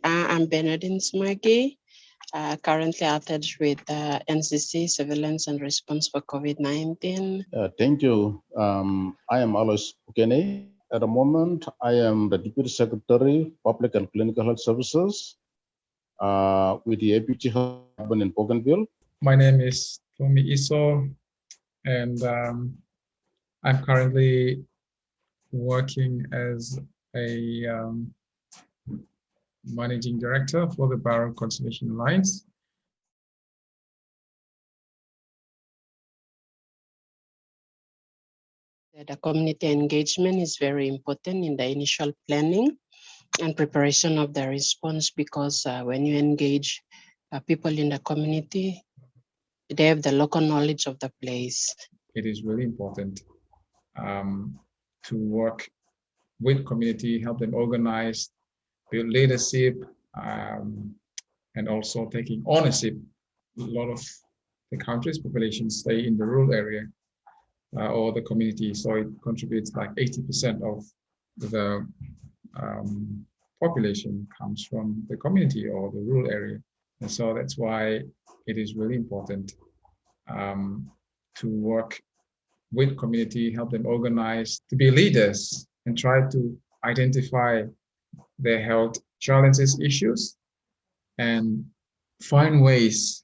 I'm Bernardine Smagi, currently attached with NCC Surveillance and Response for COVID-19. Thank you. I am Alois Ukene. At the moment, I am the Deputy Secretary, Public and Clinical Health Services with the APT Health Department in Bougainville. My name is Tomi Iso, and I'm currently working as a Managing Director for the Barrow Conservation Alliance. The community engagement is very important in the initial planning and preparation of the response, because when you engage people in the community, they have the local knowledge of the place. It is really important to work with community, help them organize, build leadership, and also taking ownership. A lot of the country's population stay in the rural area or the community, so it contributes like 80% of the population comes from the community or the rural area. And so that's why it is really important to work with community, help them organize, to be leaders and try to identify their health challenges, issues, and find ways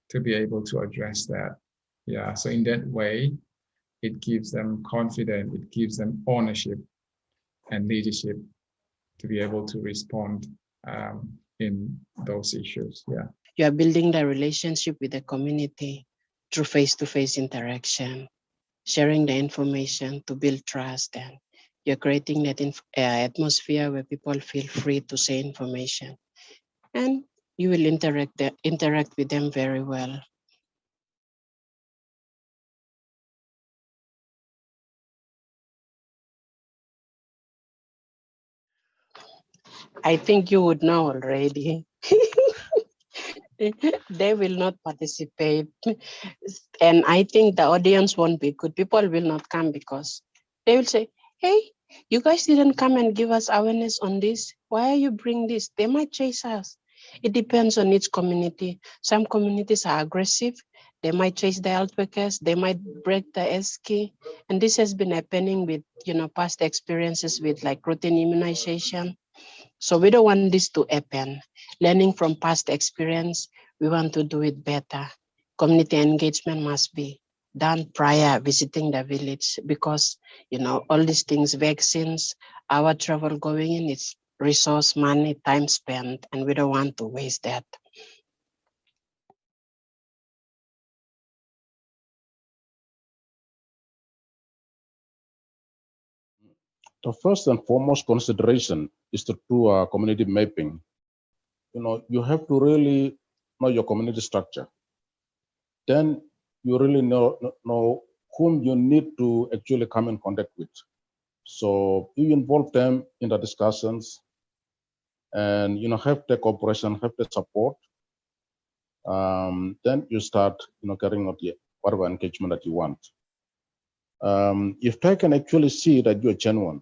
to be able to address that. Yeah, so in that way, it gives them confidence, it gives them ownership and leadership to be able to respond in those issues. Yeah. You are building the relationship with the community through face-to-face interaction, sharing the information to build trust, and you're creating that atmosphere where people feel free to say information, and you will interact with them very well. I think you would know already. They will not participate. And I think the audience won't be good. People will not come because they will say, hey, you guys didn't come and give us awareness on this. Why are you bring this? They might chase us. It depends on each community. Some communities are aggressive. They might chase the health workers. They might break the SK. And this has been happening with, past experiences with like routine immunization. So we don't want this to happen. Learning from past experience, we want to do it better. Community engagement must be done prior visiting the village, because, all these things, vaccines, our travel going in, it's resource, money, time spent, and we don't want to waste that. The first and foremost consideration is to do community mapping. You have to really know your community structure. Then you really know whom you need to actually come in contact with. So you involve them in the discussions, and have the cooperation, have the support. Then you start carrying out whatever engagement that you want. If they can actually see that you're genuine,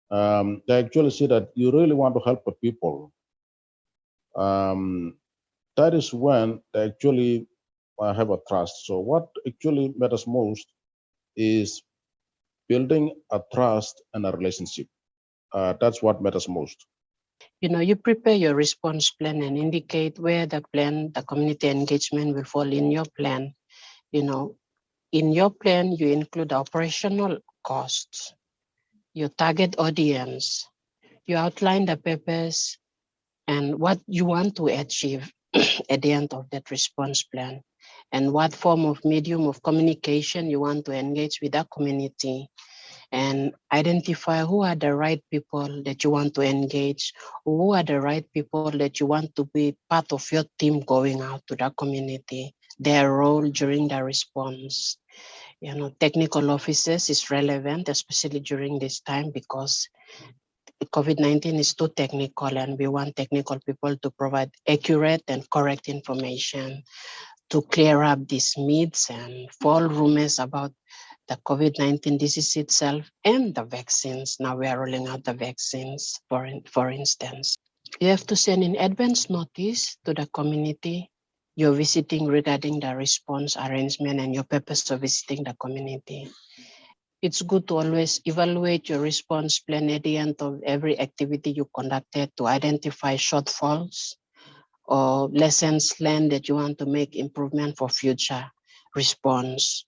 they actually see that you really want to help the people, that is when they actually have a trust. So what actually matters most is building a trust and a relationship. That's what matters most. You prepare your response plan and indicate where the community engagement will fall in your plan. In your plan, you include operational costs, your target audience, you outline the purpose and what you want to achieve at the end of that response plan, and what form of medium of communication you want to engage with that community, and identify who are the right people that you want to engage, who are the right people that you want to be part of your team going out to the community, their role during the response. Technical officers is relevant, especially during this time, because COVID-19 is too technical, and we want technical people to provide accurate and correct information to clear up these myths and false rumors about the COVID-19 disease itself and the vaccines. Now we are rolling out the vaccines, for instance. You have to send in advance notice to the community you're visiting regarding the response arrangement and your purpose of visiting the community. It's good to always evaluate your response plan at the end of every activity you conducted to identify shortfalls or lessons learned that you want to make improvement for future response.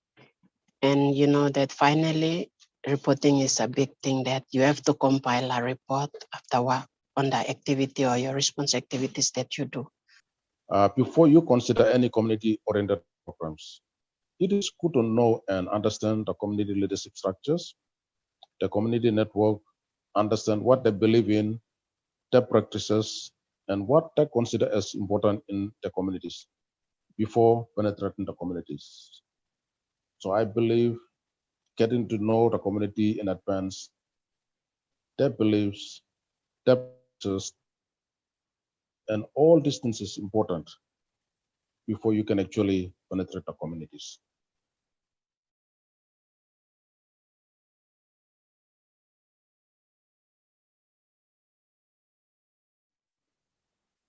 And you know that finally, reporting is a big thing that you have to compile a report after work on the activity or your response activities that you do. Before you consider any community-oriented programs, it is good to know and understand the community leadership structures, the community network, understand what they believe in, their practices, and what they consider as important in the communities before penetrating the communities. So I believe getting to know the community in advance, their beliefs, their practices, and all these things is important before you can actually penetrate the communities.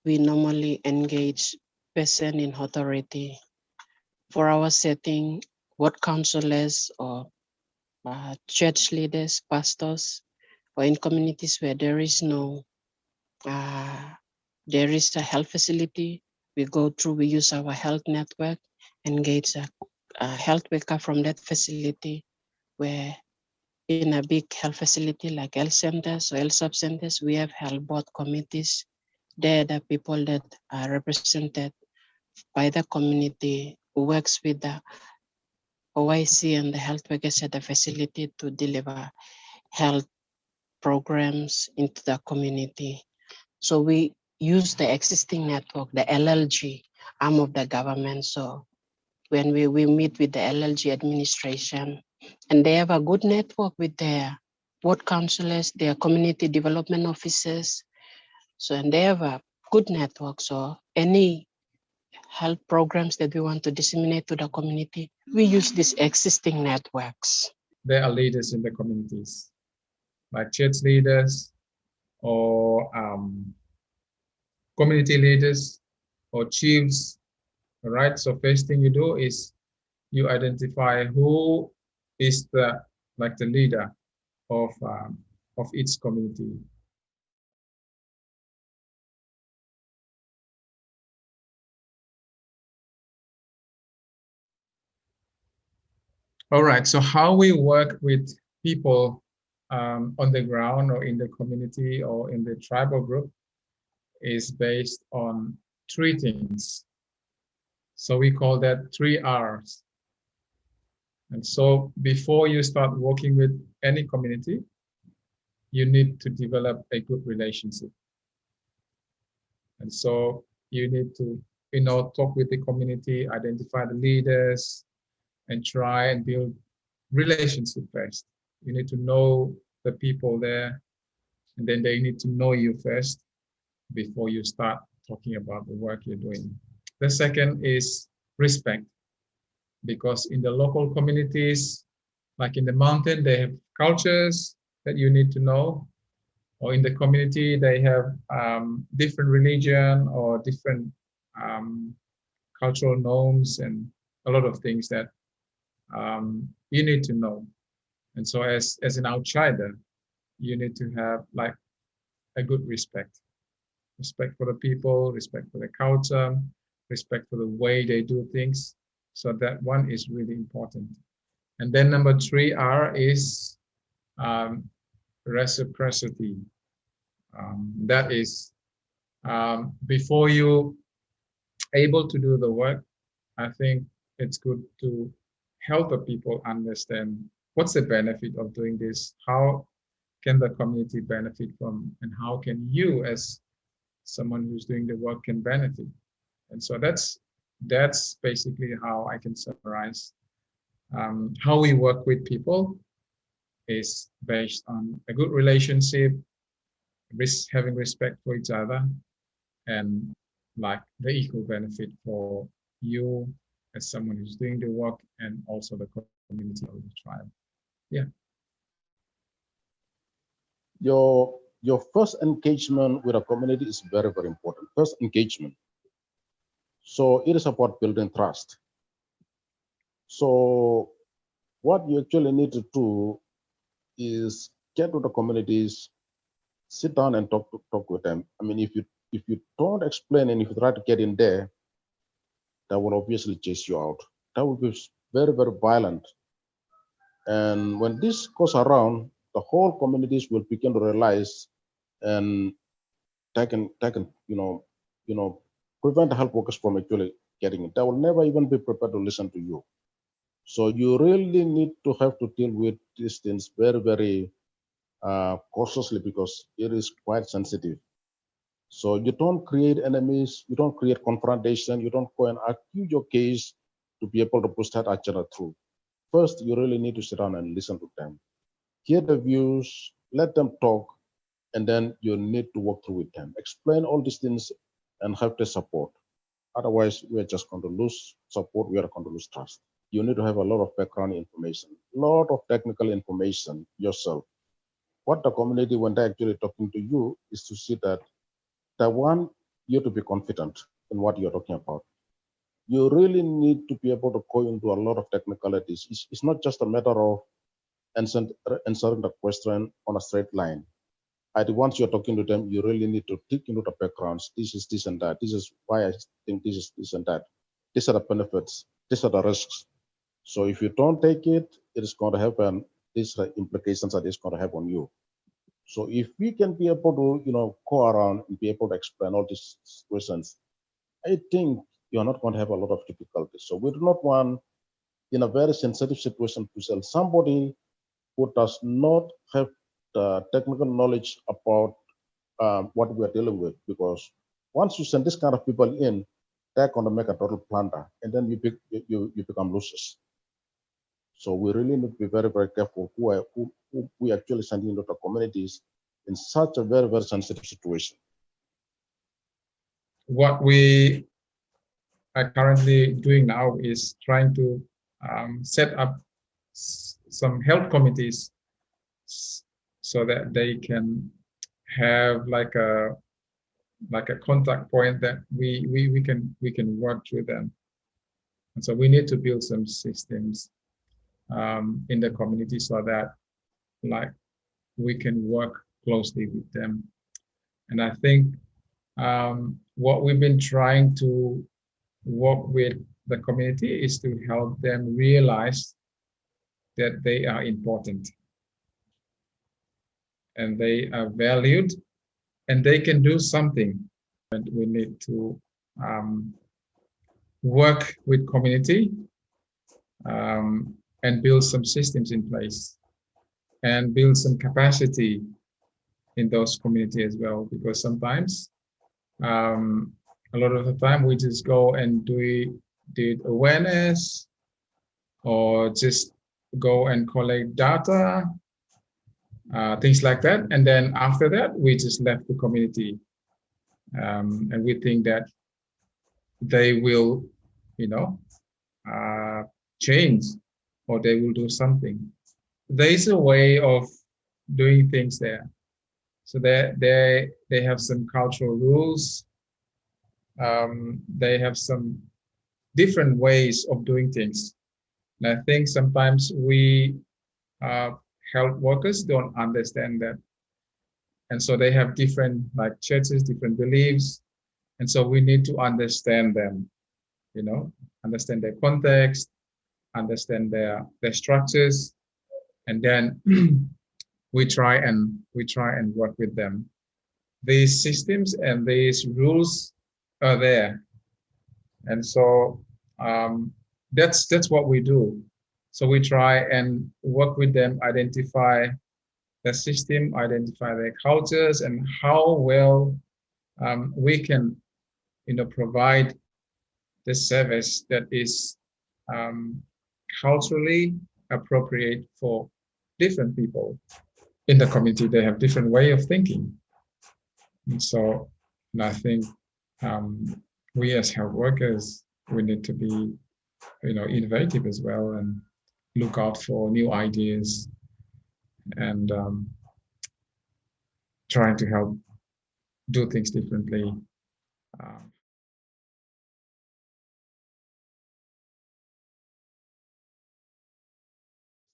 We normally engage person in authority. For our setting, ward counselors or church leaders, pastors, or in communities where there is no, there is a health facility, we use our health network, engage a health worker from that facility, where in a big health facility like health centers or health sub-centers, we have health board committees. They're the people that are represented by the community who works with the OIC and the health workers at the facility to deliver health programs into the community. So we use the existing network, the LLG arm of the government. So when we meet with the LLG administration, and they have a good network with their ward councillors, their community development officers. So, and they have a good network. So any health programs that we want to disseminate to the community, we use these existing networks. There are leaders in the communities, like church leaders or community leaders or chiefs, right? So first thing you do is you identify who is the leader of each community. All right, so how we work with people on the ground or in the community or in the tribal group is based on three things. So we call that 3 Rs. And so before you start working with any community, you need to develop a good relationship. And so you need to, talk with the community, identify the leaders, and try and build relationship first. You need to know the people there, and then they need to know you first before you start talking about the work you're doing. The second is respect, because in the local communities, like in the mountain, they have cultures that you need to know, or in the community, they have different religion or different cultural norms and a lot of things that you need to know. And so as an outsider, you need to have like a good respect for the people, respect for the culture, respect for the way they do things. So that one is really important. And then number 3R is reciprocity. That is before you able to do the work, I think it's good to help the people understand what's the benefit of doing this, how can the community benefit from, and how can you as someone who's doing the work can benefit. And so that's basically how I can summarize how we work with people is based on a good relationship, having respect for each other, and like the equal benefit for you as someone who's doing the work and also the community or the tribe. Yeah. Your your first engagement with a community is very, very important. First engagement. So it is about building trust. So what you actually need to do is get to the communities, sit down and talk with them. I mean, if you don't explain and if you try to get in there, that will obviously chase you out. That will be very, very violent. And when this goes around, the whole communities will begin to realize and they can prevent the health workers from actually getting it. They will never even be prepared to listen to you. So you really need to have to deal with these things very, very cautiously because it is quite sensitive. So you don't create enemies, you don't create confrontation, you don't go and argue your case to be able to push that agenda through. First, you really need to sit down and listen to them, hear the views, let them talk, and then you need to work through with them. Explain all these things and have the support. Otherwise, we are just going to lose support, we are going to lose trust. You need to have a lot of background information, a lot of technical information yourself. What the community, when they're actually talking to you, is to see that they want you to be confident in what you're talking about. You really need to be able to go into a lot of technicalities. It's not just a matter of answering the question on a straight line. Once you're talking to them, you really need to dig into the backgrounds. This is this and that. This is why I think this is this and that. These are the benefits. These are the risks. So if you don't take it, it is going to happen. These are implications that it's going to have on you. So if we can be able to, go around and be able to explain all these questions, I think you're not going to have a lot of difficulties. So we do not want, in a very sensitive situation, to sell somebody who does not have the technical knowledge about what we are dealing with. Because once you send this kind of people in, they're going to make a total plunder, and then you become losers. So we really need to be very, very careful who we actually send into the communities in such a very, very sensitive situation. What we are currently doing now is trying to set up some health committees so that they can have like a contact point that we can work through them. And so we need to build some systems in the community so that we can work closely with them. And I think what we've been trying to work with the community is to help them realize that they are important and they are valued and they can do something. And we need to work with community and build some systems in place and build some capacity in those communities as well, because sometimes a lot of the time we just go and do awareness or just go and collect data, things like that. And then after that, we just left the community. And we think that they will, change or they will do something. There is a way of doing things there. So they have some cultural rules. They have some different ways of doing things. And I think sometimes we health workers don't understand that. And so they have different churches, different beliefs. And so we need to understand them, understand their context, understand their structures, and then we try and work with them. These systems and these rules are there, and so that's what we do. So we try and work with them, identify the system, identify their cultures, and how well we can, provide the service that is culturally appropriate for different people in the community. They have different way of thinking. And so I think we as health workers, we need to be, innovative as well and look out for new ideas and trying to help do things differently.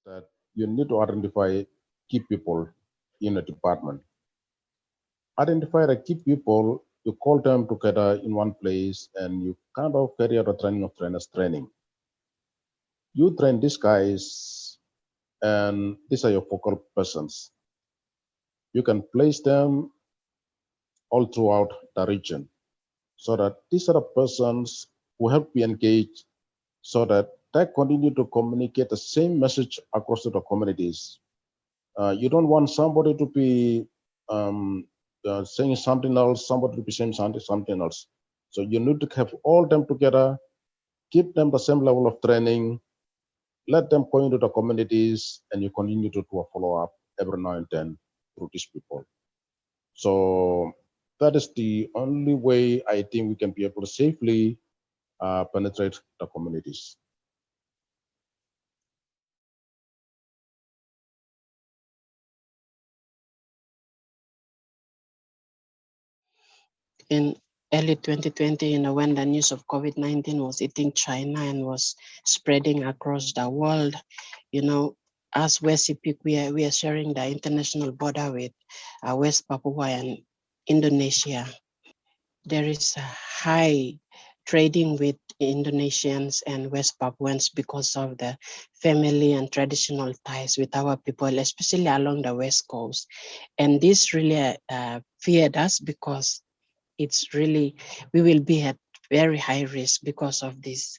That you need to identify key people in a department. Identify the key people, you call them together in one place and you kind of carry out a training of trainers training. You train these guys and these are your focal persons. You can place them all throughout the region so that these are the persons who have been engaged so that they continue to communicate the same message across to the communities. You don't want somebody to be saying something else, somebody to be saying something else. So you need to have all them together, give them the same level of training, let them go into the communities, and you continue to do a follow-up every now and then through these people. So that is the only way I think we can be able to safely penetrate the communities. In early 2020, when the news of COVID-19 was hitting China and was spreading across the world, as West Epic, we are sharing the international border with West Papua and Indonesia. There is a high trading with Indonesians and West Papuans because of the family and traditional ties with our people, especially along the West Coast. And this really feared us because it's really, we will be at very high risk because of this.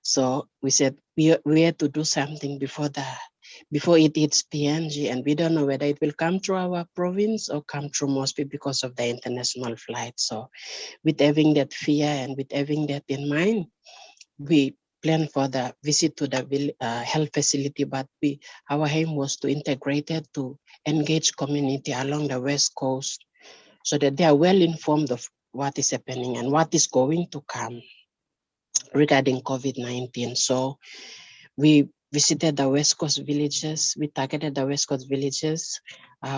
So we said we had to do something before it hits PNG, and we don't know whether it will come through our province or come through Mosby because of the international flight. So with having that fear and with having that in mind, we planned for the visit to the health facility, but our aim was to integrate it to engage community along the West Coast so that they are well informed of what is happening and what is going to come regarding COVID-19. So we visited the West Coast villages, we targeted the West Coast villages.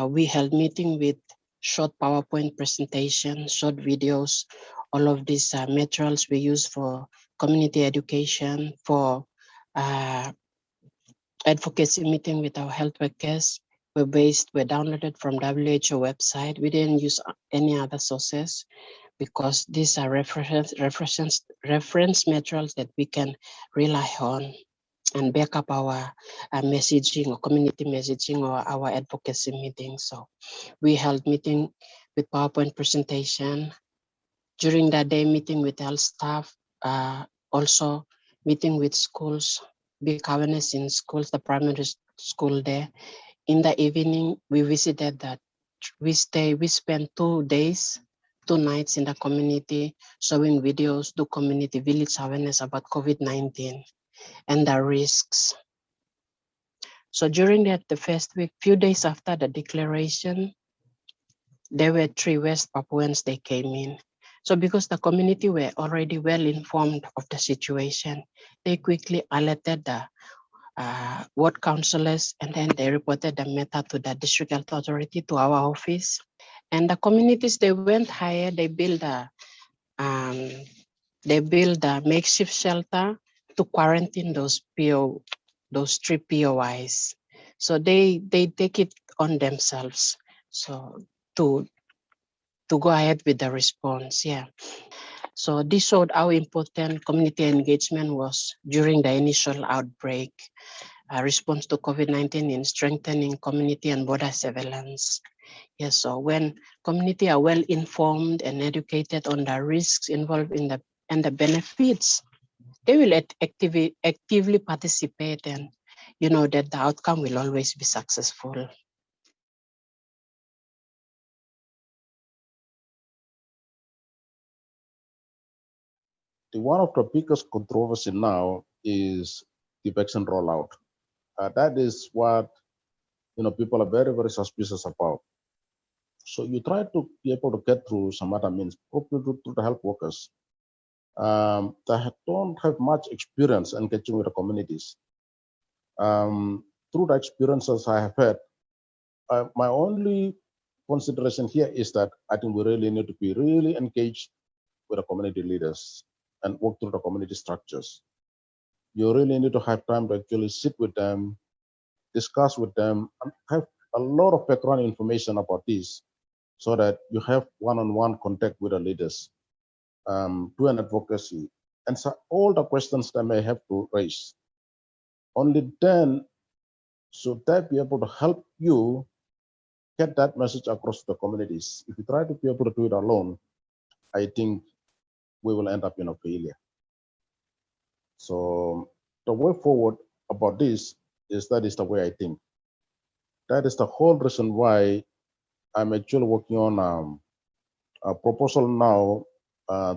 We held meeting with short PowerPoint presentation, short videos, all of these materials we use for community education, for advocacy meeting with our health workers. Were downloaded from WHO website. We didn't use any other sources because these are reference materials that we can rely on and back up our messaging or community messaging or our advocacy meetings. So we held meeting with PowerPoint presentation. During that day, meeting with health staff, also meeting with schools, big awareness in schools, the primary school there. In the evening, we visited that. We spent 2 days, 2 nights in the community, showing videos, do community village awareness about COVID-19 and the risks. So during the first week, few days after the declaration, there were 3 West Papuans, they came in. So because the community were already well informed of the situation, they quickly alerted the ward councillors, and then they reported the matter to the district health authority, to our office. And the communities, they went higher, they built a makeshift shelter to quarantine those 3 POIs. So they take it on themselves. So to go ahead with the response, yeah. So this showed how important community engagement was during the initial outbreak, response to COVID-19 in strengthening community and border surveillance. Yes, so when community are well informed and educated on the risks involved in the benefits, they will actively participate, and that the outcome will always be successful. One of the biggest controversy now is the vaccine rollout. That is what people are very, very suspicious about. So you try to be able to get through some other means, probably through the health workers that don't have much experience engaging with the communities. Through the experiences I have had, my only consideration here is that I think we really need to be really engaged with the community leaders and work through the community structures. You really need to have time to actually sit with them, discuss with them, and have a lot of background information about this so that you have one-on-one contact with the leaders, do an advocacy, answer all the questions they may have to raise. Only then should that be able to help you get that message across the communities. If you try to be able to do it alone, I think we will end up in a failure. So the way forward about this is that is the way I think. That is the whole reason why I'm actually working on a proposal now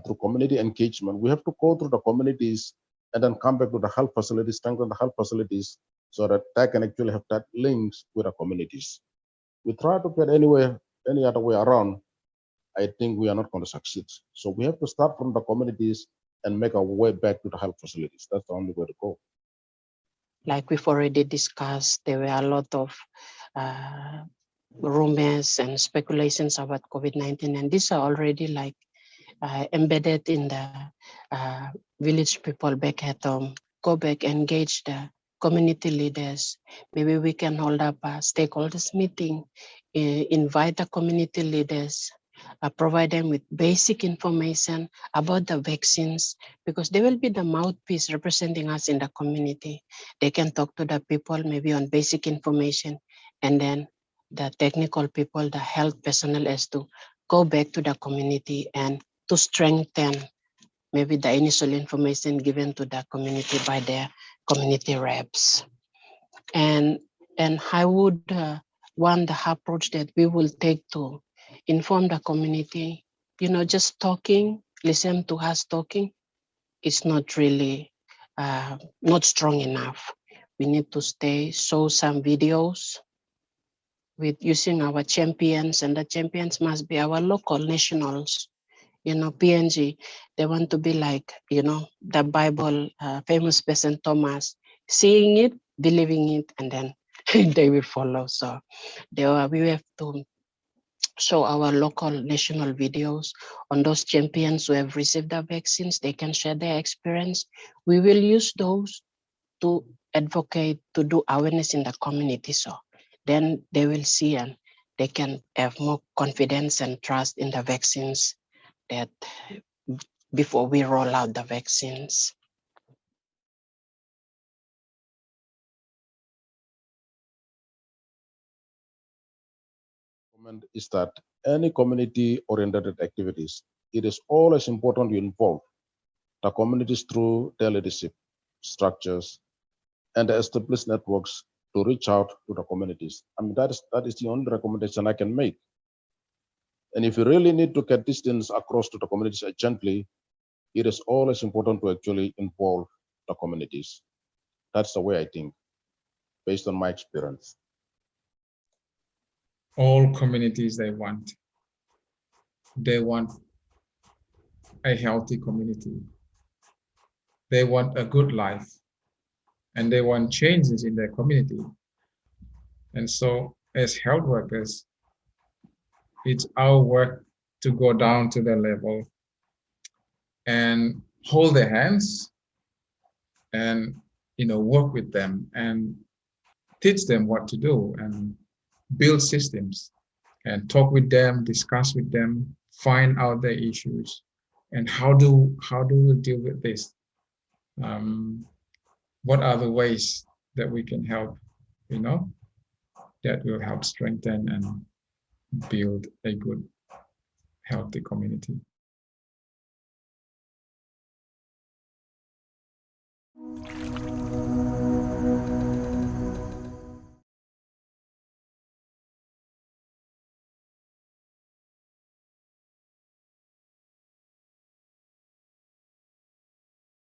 through community engagement. We have to go through the communities and then come back to the health facilities, strengthen the health facilities so that they can actually have that links with the communities. We try to get any other way around, I think we are not going to succeed. So we have to start from the communities and make our way back to the health facilities. That's the only way to go. Like we've already discussed, there were a lot of rumors and speculations about COVID-19, and these are already like embedded in the village people back at home. Go back, engage the community leaders. Maybe we can hold up a stakeholders meeting, invite the community leaders, provide them with basic information about the vaccines, because they will be the mouthpiece representing us in the community. They can talk to the people maybe on basic information, and then the technical people, the health personnel, as to go back to the community and to strengthen maybe the initial information given to the community by their community reps. And I would want the approach that we will take to inform the community. Just talking, listen to us talking, is not really not strong enough. We need to show some videos with using our champions, and the champions must be our local nationals. PNG, they want to be like, the Bible famous person Thomas, seeing it, believing it, and then they will follow. So we have to show our local national videos on those champions who have received the vaccines. They can share their experience. We will use those to advocate, to do awareness in the community. So then they will see and they can have more confidence and trust in the vaccines that before we roll out the vaccines. Is that any community-oriented activities, it is always important to involve the communities through their leadership structures and the established networks to reach out to the communities. I mean, that is the only recommendation I can make. And if you really need to get these things across to the communities urgently, it is always important to actually involve the communities. That's the way I think, based on my experience. All communities they want a healthy community. They want a good life, and they want changes in their community. And so as health workers, it's our work to go down to their level and hold their hands and work with them and teach them what to do and build systems and talk with them, discuss with them, find out their issues, and how do we deal with this? What are the ways that we can help, that will help strengthen and build a good, healthy community.